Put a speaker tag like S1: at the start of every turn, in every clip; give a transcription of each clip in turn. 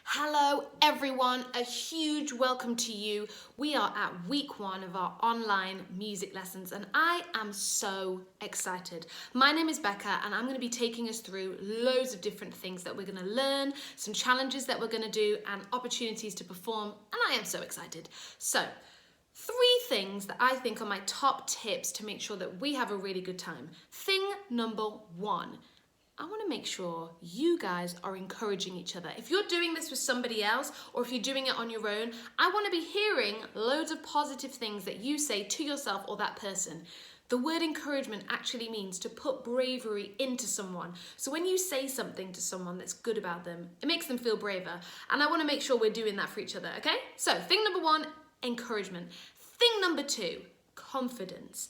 S1: Hello everyone, a huge welcome to you. We are at week 1 of our online music lessons and I am so excited. My name is Beka and I'm going to be taking us through loads of different things that we're going to learn, some challenges that we're going to do and opportunities to perform, and I am so excited. So, 3 things that I think are my top tips to make sure that we have a really good time. Thing number 1. I want to make sure you guys are encouraging each other. If you're doing this with somebody else or if you're doing it on your own, I want to be hearing loads of positive things that you say to yourself or that person. The word encouragement actually means to put bravery into someone. So when you say something to someone that's good about them, it makes them feel braver. And I want to make sure we're doing that for each other, okay? So thing number 1, encouragement. Thing number 2, confidence.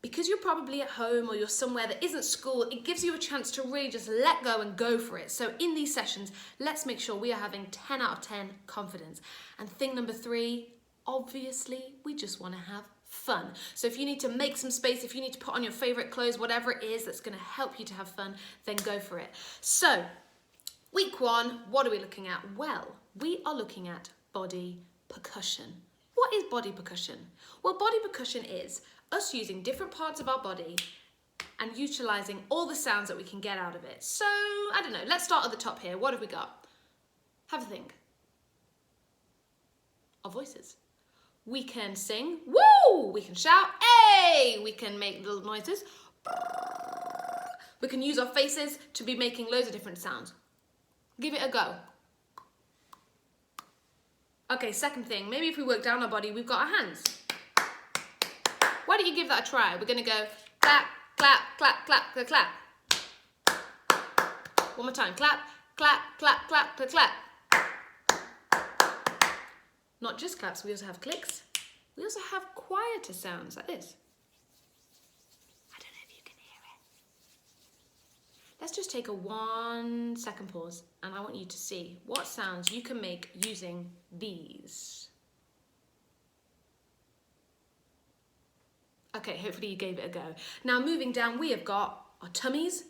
S1: Because you're probably at home or you're somewhere that isn't school, it gives you a chance to really just let go and go for it. So in these sessions, let's make sure we are having 10 out of 10 confidence. And thing number 3, obviously, we just want to have fun. So if you need to make some space, if you need to put on your favorite clothes, whatever it is that's going to help you to have fun, then go for it. So week 1, what are we looking at? Well, we are looking at body percussion. What is body percussion? Well, body percussion is us using different parts of our body and utilising all the sounds that we can get out of it. So, I don't know, let's start at the top here. What have we got? Have a think. Our voices. We can sing, woo! We can shout, hey! We can make little noises. We can use our faces to be making loads of different sounds. Give it a go. Okay, second thing, maybe if we work down our body, we've got our hands. Why don't you give that a try? We're going to go clap, clap, clap, clap, clap, clap. One more time. Clap, clap, clap, clap, clap, clap. Not just claps, we also have clicks. We also have quieter sounds like this. I don't know if you can hear it. Let's just take a 1 second pause and I want you to see what sounds you can make using these. Okay, hopefully you gave it a go. Now moving down, we have got our tummies.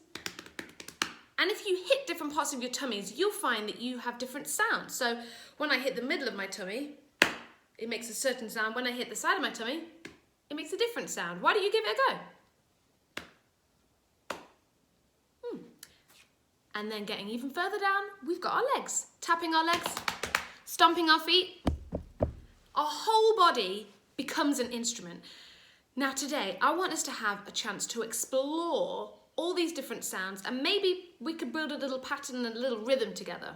S1: And if you hit different parts of your tummies, you'll find that you have different sounds. So when I hit the middle of my tummy, it makes a certain sound. When I hit the side of my tummy, it makes a different sound. Why don't you give it a go? And then getting even further down, we've got our legs. Tapping our legs, stomping our feet. Our whole body becomes an instrument. Now today, I want us to have a chance to explore all these different sounds and maybe we could build a little pattern and a little rhythm together.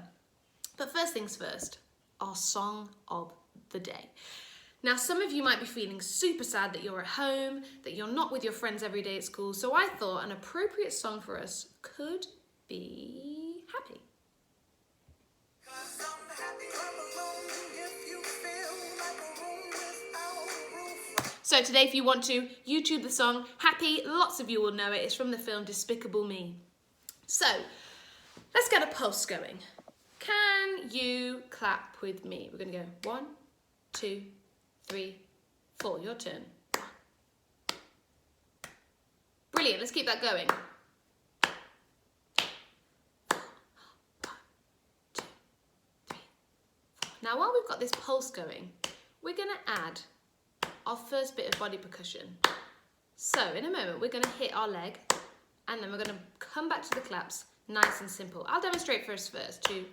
S1: But first things first, our song of the day. Now some of you might be feeling super sad that you're at home, that you're not with your friends every day at school, so I thought an appropriate song for us could be Happy. So today, if you want to YouTube the song Happy, lots of you will know it. It's from the film Despicable Me. So let's get a pulse going. Can you clap with me? We're going to go 1, 2, 3, 4. Your turn. Brilliant. Let's keep that going. 1, 2, 3, 4. Now, while we've got this pulse going, we're going to add our first bit of body percussion. So in a moment we're going to hit our leg and then we're going to come back to the claps nice and simple. I'll demonstrate for us first. 2,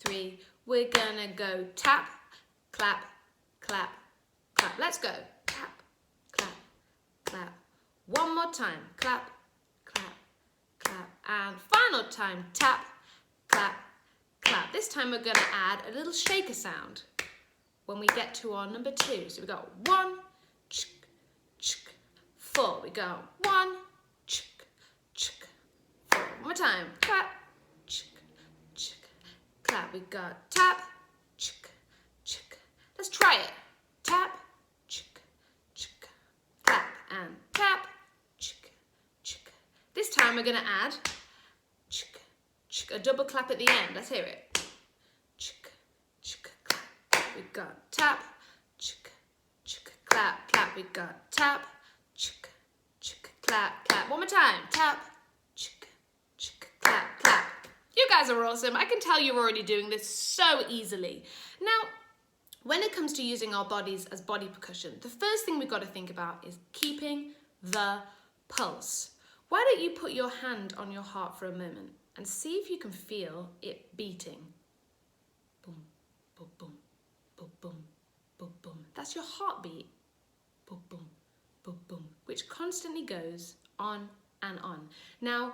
S1: 3. We're going to go tap, clap, clap, clap. Let's go. Tap, clap, clap. One more time. Clap, clap, clap. And final time. Tap, clap, clap. This time we're going to add a little shaker sound when we get to our number 2. So we got 1, 4. We go 1, 4. One more time. Clap, clap. We got tap, Let's try it. Tap, clap, and tap, This time we're going to add a double clap at the end. Let's hear it. We got tap, clap, clap. We got tap, clap, clap. One more time. Tap, clap, clap. You guys are awesome. I can tell you're already doing this so easily. Now, when it comes to using our bodies as body percussion, the first thing we've got to think about is keeping the pulse. Why don't you put your hand on your heart for a moment and see if you can feel it beating. Boom, boom, boom, boom, boom, boom, boom. That's your heartbeat. Boom, boom, boom, boom, which constantly goes on and on. Now,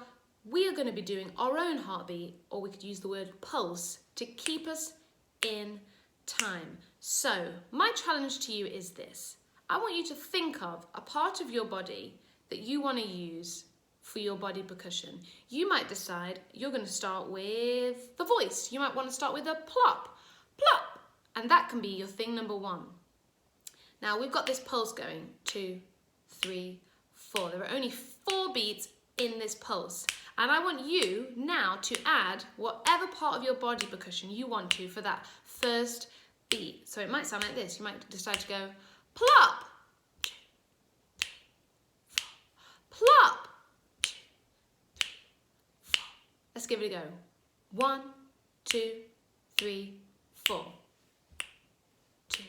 S1: we are going to be doing our own heartbeat, or we could use the word pulse to keep us in time. So, my challenge to you is this. I want you to think of a part of your body that you want to use for your body percussion. You might decide you're going to start with the voice. You might want to start with a plop, plop, and that can be your thing number one. Now, we've got this pulse going, 2, 3, 4. There are only 4 beats in this pulse. And I want you now to add whatever part of your body percussion you want to for that first beat. So it might sound like this. You might decide to go plop, 2, 3, 4, plop, 2, 3, 4. Let's give it a go. 1, 2, 3, 4. 2,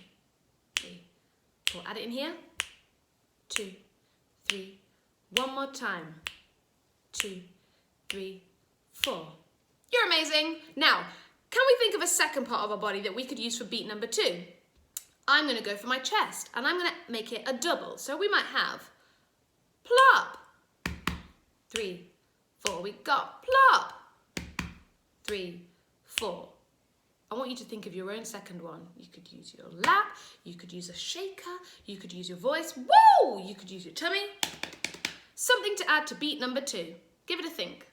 S1: 3, 4. Add it in here. 2, 3. One more time. 2, 3, 4. You're amazing. Now, can we think of a second part of our body that we could use for beat number 2? I'm going to go for my chest, and I'm going to make it a double. So we might have plop, 3, 4. We got plop, 3, 4. I want you to think of your own second one. You could use your lap, you could use a shaker, you could use your voice, woo! You could use your tummy. Something to add to beat number 2. Give it a think.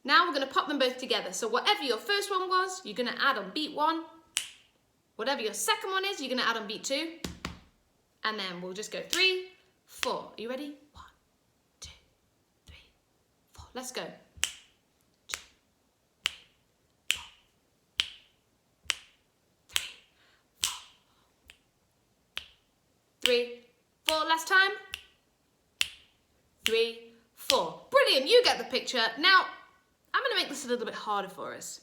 S1: Now we're going to pop them both together. So whatever your first one was, you're going to add on beat 1. Whatever your second one is, you're going to add on beat 2. And then we'll just go 3, 4. Are you ready? 1, 2, 3, 4. Let's go. 2, 3, 4. 3, 4. Last time. 3, 4. Brilliant, you get the picture. Now, I'm going to make this a little bit harder for us.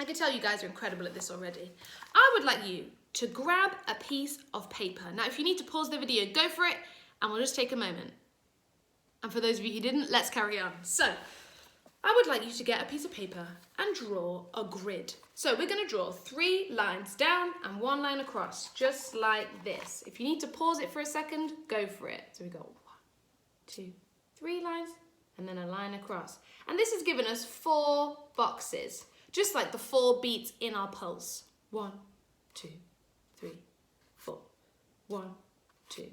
S1: I can tell you guys are incredible at this already. I would like you to grab a piece of paper. Now, if you need to pause the video, go for it, and we'll just take a moment. And for those of you who didn't, let's carry on. So, I would like you to get a piece of paper and draw a grid. So, we're going to draw 3 lines down and 1 line across, just like this. If you need to pause it for a second, go for it. So, we go 1, 2, 3 lines, and then a line across. And this has given us 4 boxes, just like the 4 beats in our pulse. 1, 2, 3, 4. 1, 2,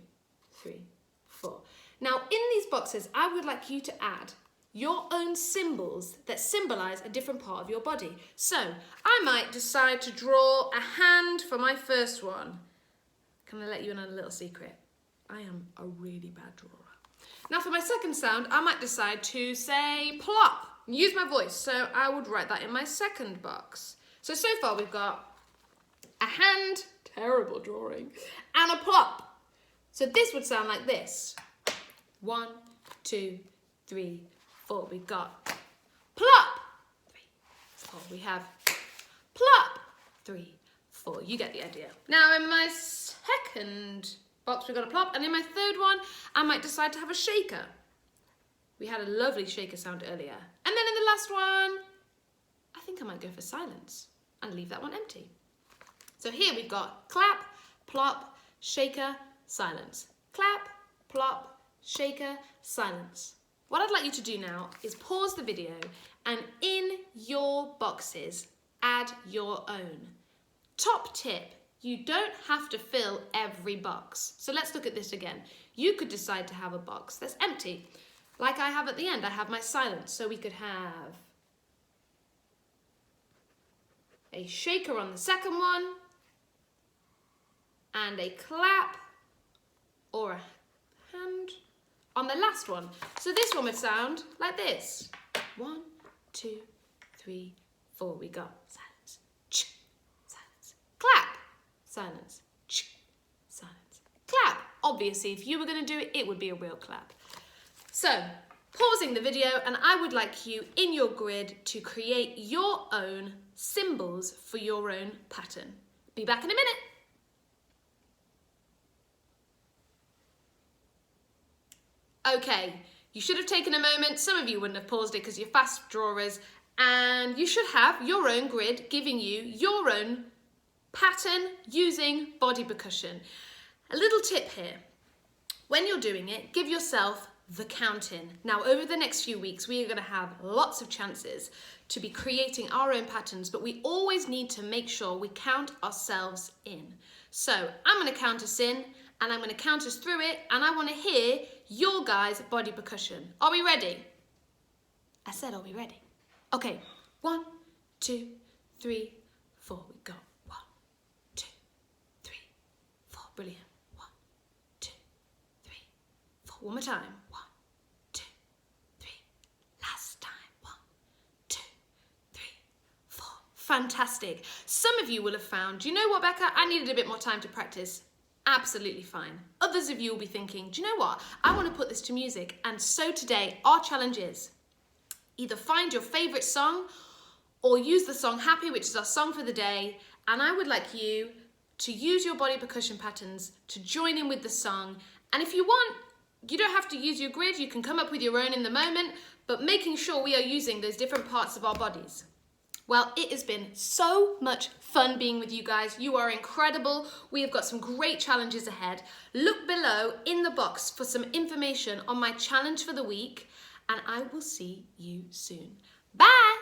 S1: 3, 4. Now, in these boxes, I would like you to add your own symbols that symbolize a different part of your body. So, I might decide to draw a hand for my first one. Can I let you in on a little secret? I am a really bad drawer. Now for my second sound, I might decide to say plop, use my voice. So I would write that in my second box. So far we've got a hand, terrible drawing, and a plop. So this would sound like this. 1, 2, 3, 4. We got plop, 3, 4. We have plop, 3, 4. You get the idea. Now in my second box we've got a plop, and in my third one I might decide to have a shaker. We had a lovely shaker sound earlier. And then in the last one I think I might go for silence and leave that one empty. So here we've got clap, plop, shaker, silence. Clap, plop, shaker, silence. What I'd like you to do now is pause the video and in your boxes add your own. Top tip, you don't have to fill every box. So let's look at this again. You could decide to have a box that's empty. Like I have at the end, I have my silence. So we could have a shaker on the second one, and a clap or a hand on the last one. So this one would sound like this. 1, 2, 3, 4. We got silence, silence, clap. Silence, silence, clap. Obviously, if you were going to do it, it would be a real clap. So, pausing the video, and I would like you in your grid to create your own symbols for your own pattern. Be back in a minute. Okay, you should have taken a moment. Some of you wouldn't have paused it because you're fast drawers, and you should have your own grid giving you your own pattern using body percussion. A little tip here. When you're doing it, give yourself the count in. Now, over the next few weeks, we are going to have lots of chances to be creating our own patterns, but we always need to make sure we count ourselves in. So I'm going to count us in, and I'm going to count us through it, and I want to hear your guys' body percussion. Are we ready? I said, are we ready? Okay, 1, 2, 3, 4. We go. 1, 2, 3, 4. Brilliant. 1, 2, 3, 4. One more time. 1, 2, 3. Last time. 1, 2, 3, 4. Fantastic. Some of you will have found, do you know what, Beka? I needed a bit more time to practice. Absolutely fine. Others of you will be thinking, do you know what? I want to put this to music. And so today, our challenge is either find your favourite song or use the song Happy, which is our song for the day. And I would like you to use your body percussion patterns to join in with the song. And if you want, you don't have to use your grid. You can come up with your own in the moment, but making sure we are using those different parts of our bodies. Well, it has been so much fun being with you guys. You are incredible. We have got some great challenges ahead. Look below in the box for some information on my challenge for the week, and I will see you soon. Bye!